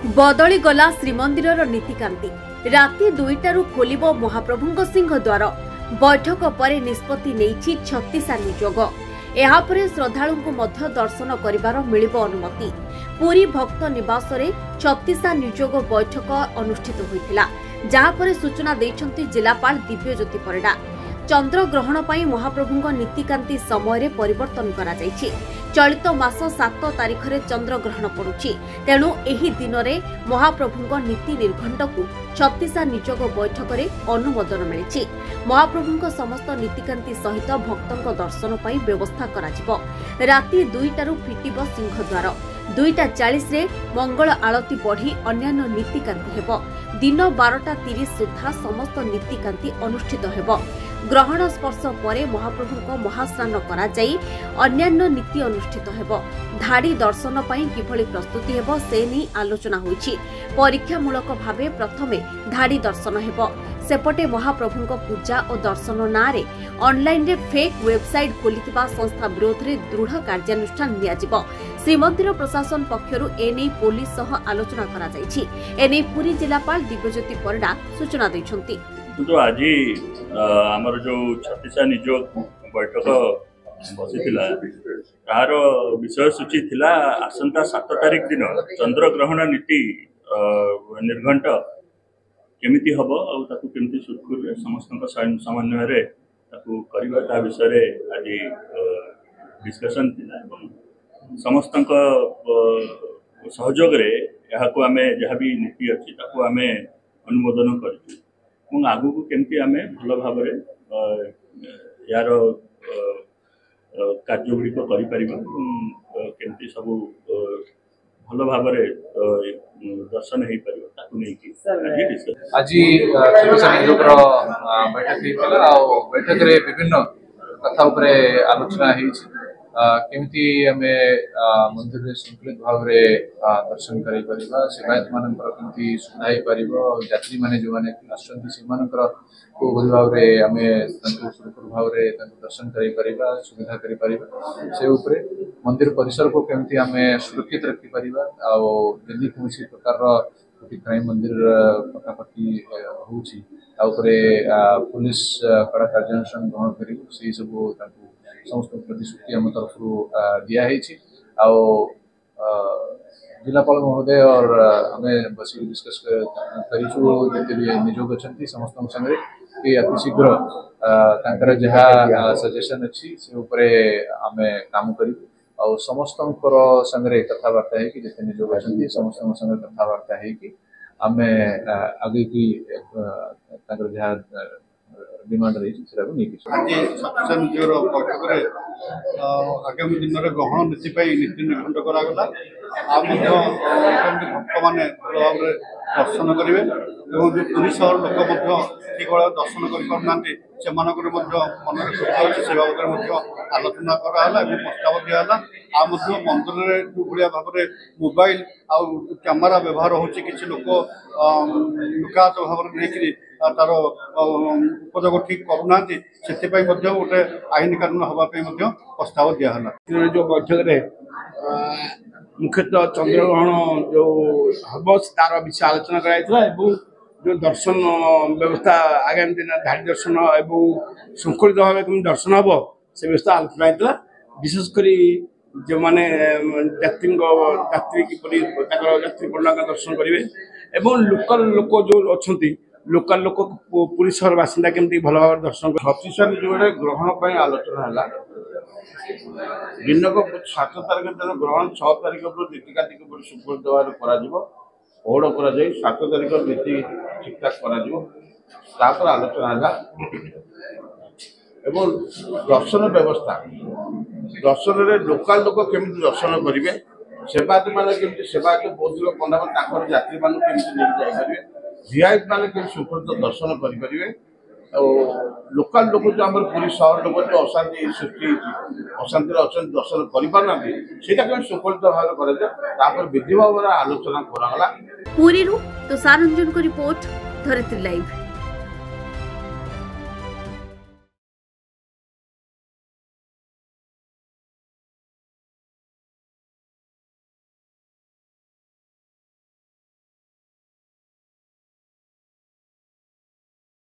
बदली गला श्रीमंदिर नीतिकांति राति 2टारू खोलिब महाप्रभुंक सिंहद्वार। बैठक पर निष्पत्ति नेइछि छत्तीसा निजोग। एहापरे श्रद्धालुंकु मध्य दर्शन करिबार मिलिब अनुमति। पुरी भक्त निवास रे छत्तीसा निजोग बैठक अनुष्ठित होइथिला, जहा पर सूचना दैछन्ति जिलापाल दिव्यज्योति परिडा। चंद्रग्रहण पर महाप्रभुंक नीतिकांति समय परिवर्तन करा जाइछि। चलित मास 7 तारिख रे चंद्रग्रहण पड़ुछि, तेणु एही दिन रे महाप्रभुंक नीति निर्घंट को छत्तीसा निजोग बैठक रे अनुमोदन मिलिछि। महाप्रभुंक समस्त नीतिकांति सहित भक्तंक दर्शन पई व्यवस्था कराजिबो। राति 2टारू फिटिब सिंहद्वार। 2:40 रे मंगल आलती बढ़ी अन्यान्य नीतिकांति हेबो। दिन 12:30 सुधा समस्त नीतिकांति अनुष्ठित हेबो। ग्रहण स्पर्श परे महाप्रभुंक महास्नान करा जाई अन्यान्य नीति अनुष्ठित हेबो। धाड़ी दर्शन पई किभली प्रस्तुति हेबो से नै आलोचना होईछि। परीक्षामूलक भावे प्रथमे धाड़ी दर्शन हेबो। सेपटे महाप्रभुंक पूजा और दर्शन नारे ऑनलाइन रे फेक वेबसाइट खोलिथिबा संस्था विरोध रे दृढ़ कार्यानुष्ठान नियाजिबो। श्रीमंदिर प्रशासन पक्षरु एनै पुलिस सह आलोचना करा जाईछि। एनै पुरी जिलापाल दिव्यज्योति परिडा सूचना दैछन्ति। तो आज आमर जो छत्तीसा निजोग बैठक बसिथिला तार विषय सूची थिला आसंता 7 तारिख दिन चंद्रग्रहण नीति निर्घंट केमिति हबो और ताकू केमिति सुरखुर समस्त समन्वय रे ताकू करबा ता विषय रे आज डिस्कशन थिला। समस्त सहयोग रे याको आमे जहाँ भी नीति अछि ताकू आमे अनुमोदन करिछु। आगु को केमती आमे भल भाव यार कार्यगुड़िक करमती सब भल भाव दर्शन हो पार आज बैठक रे विभिन्न कथा आलोचना केमिति आमे मंदिर रे संतुलित भाव रे दर्शन करि परिबा, सेवायत मानकर केमिति सुविधा हो परिबो, यात्री माने जो माने आसंती सेमानकर को भली भाव रे आमे तंतु सुरक्षित भाव रे तंतु दर्शन करि परिबा, सुविधा करि परिबा। से ऊपर मंदिर परिसर को केमिति आमे सुरक्षित रखि परिबा आ यदि कोनसी प्रकार रो क्राइम मंदिर पटापटी होउची ता ऊपर पुलिस कड़ा कार्यानुष्ठान ग्रहण करिबो। से सब ताकू समस्त प्रतिश्रुति आम तरफ दिखाई जिलापाल महोदय और आम बस डिस्कस कर निजोग अच्छा समस्त संगे कि अति शीघ्र जहाँ सजेसन अच्छी से आम काम कर समस्त संगे कथबार्ता है कि जिते निजोग अच्छा समस्त संगे कथबार्ता है कि आम आगे की जहाँ डिमांड रही आगामी दिन में ग्रहण नीति नीति निर्घंट करागला भक्त मैंने भल भाव दर्शन करेंगे जो पुरी सहर लोक ठीक भाव दर्शन करना से मन से बाबद आलोचना कराला प्रस्ताव दिहला। मंदिर में जो भाया भाव में मोबाइल आ कैमेरा व्यवहार होची किसी लोक लुकायत भाव नहीं तार उपयोग ठीक करूना से गोटे आईन कानून हाँपाई प्रस्ताव दिहला। जो बैठक में मुख्यतः चंद्रग्रहण जो हम तार विषय आलोचना कराइला जो दर्शन व्यवस्था आगामी दिन धाड़ी दर्शन एवं शृंखलित भाव दर्शन हम से व्यवस्था आलोचना होता। विशेषकर जो मैंने यात्री किपरि यात्री पंडांग दर्शन करेंगे एवं लोकल लोक जो अच्छा लोकल लोक पुरी सहर बासिंदा केमती भल भाव दर्शन कर छत्तीसा निजोग ग्रहण पर आलोचना है। दिनक 7 तारिख दिन ग्रहण 6 तारिख नीतिकांति सुपरिचित भाव पौड़ कर 7 तारिख नीति ठीक ठाक कर आलोचना है। एवं दर्शन व्यवस्था दर्शन में लोकल लोक केमिति दर्शन करेंगे, सेवायत मैंने केमिति सेवायत बहुत लोग पंडा यात्री मान जापारे, वीआईपी मैंने केमिति सुपरिचित दर्शन करेंगे। लोकल लोक जो आम पुरी सहर लोक जो अशांति सृष्टि अशांति अच्छा दर्शन करना से सुपरिचित भाव कर विधि भाव आलोचना करागला। पुरी तुषार रंजन को रिपोर्ट धरित्री लाइव।